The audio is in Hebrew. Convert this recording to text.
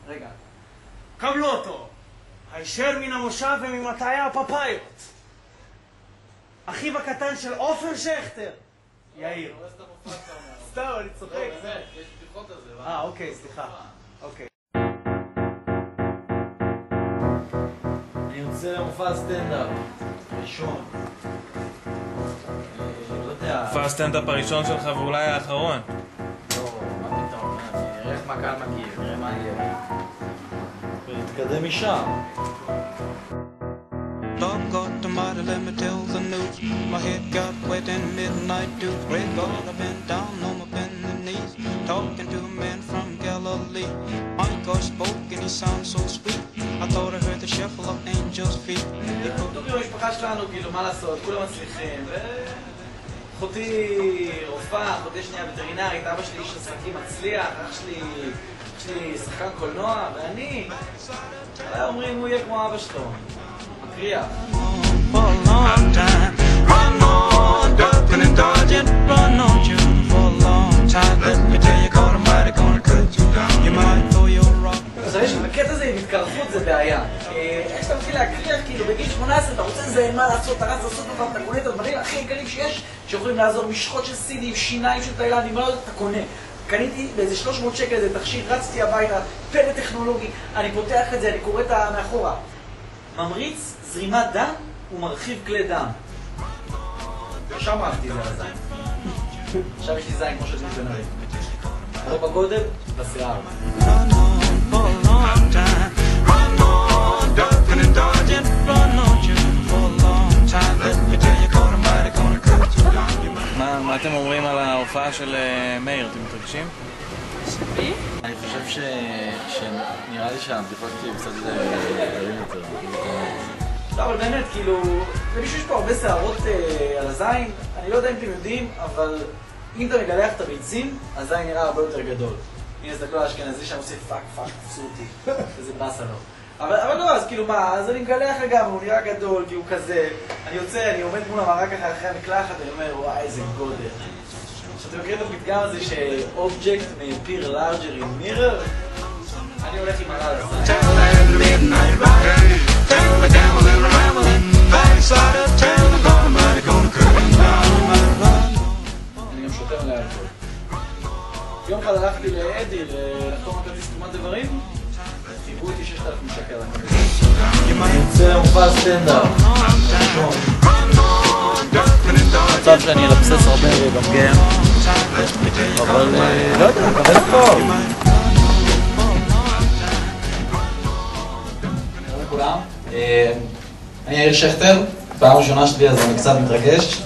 רגע. קבלו אותו. הישר מן המושב וממטעי הפפאיות. אחיו הקטן של עופר שכטר. יאיר. סתם, אני צוחק. יש בדיחות על זה. אוקיי, סליחה. אוקיי. אני יוצא למופע סטנדאפ ראשון. לא יודע. מופע הסטנדאפ הראשון שלך ואולי האחרון. לא, מה פתאום? נראה איך מה קהל מכיר, נראה מה יהיה. ונתקדם משם. Lord God Almighty, let me tell the news. My head got wet in midnight dew. Great God, I've been down on my bending knees, talking to a man from Galilee. My God spoke and he sounds so sweet. I thought I heard the shuffle of angels' feet. טובים במשפחה שלנו, כאילו, מה לעשות? כולם מצליחים. אחותי רופאה, אחותי שנייה וטרינרית, אבא שלי איש עסקים מצליח, אח שלי שחקן קולנוע, ואני, אומרים הוא יהיה כמו אבא שלו. מקריח. For a long time, run on, ducking and dodging, run on you for a long time. Let me tell you, God Almighty gonna cut you down. You might throw your rock. עכשיו יש בקטע הזה עם התקרחות זה בעיה. איך שאתה מתחיל להקריח, כאילו בגיל 18 אתה רוצה לזה מה לעשות, אתה רץ לעשות אותם, אתה קונה את הדברים הכי יקרים שיש, שיכולים לעזור, משחות של סידים, שיניים של תאילנדים, מה לא יודע, אתה קונה. קניתי באיזה 300 שקל איזה תכשיר, רצתי הביתה, פלא טכנולוגי, אני פותח את זה, אני קורא את מאחורה. ממריץ זרימת דם ומרחיב כלי דם. שם אהבתי את זה על הזין. עכשיו יש לי זין כמו שדמות בנרי. לא בגודל, בשיער. Run on for a long time, run on, ducking and dodging, run on you for a long time. Let me tell you, God Almighty gonna cut you down. מה אתם אומרים על ההופעה של מאיר? אתם מתרגשים? אני חושב שנראה לי שהבדיחות שלי קצת גדולים יותר. לא, אבל באמת, כאילו, למישהו יש פה הרבה שערות על הזין, אני לא יודע אם אתם יודעים, אבל אם אתה מגלח את הביצים, הזין נראה הרבה יותר גדול. הנה, תסתכלו על האשכנזי שם עושה פאק, תפסו אותי, איזה באסה לו. אבל לא, אז כאילו מה, אז אני מגלח לגמרי, הוא נראה גדול, כי הוא כזה, אני יוצא, אני עומד מול המראה ככה אחרי המקלחת, אני אומר, וואי, איזה גודל. עכשיו, אתם מכירים את הפתגם הזה ש-object may appear larger in mirror? אני הולך עם הרע הזה. Tell that midnight rider, tell the gambling, rambling, backslider, tell the God Almighty gonna cut you down. אני גם שותה מלא אלכוהול. יום אחד הלכתי לאדי לחתום על כרטיס תרומת איברים, חיברו איתי 6,000 שקל על הכרטיס. אני יוצא למופע סטנדאפ. מצב שאני אלבסס הרבה בגם, אבל לא יודע, מקבל טוב. שלום לכולם, אני יאיר שכטר, פעם ראשונה שלי אז אני קצת מתרגש.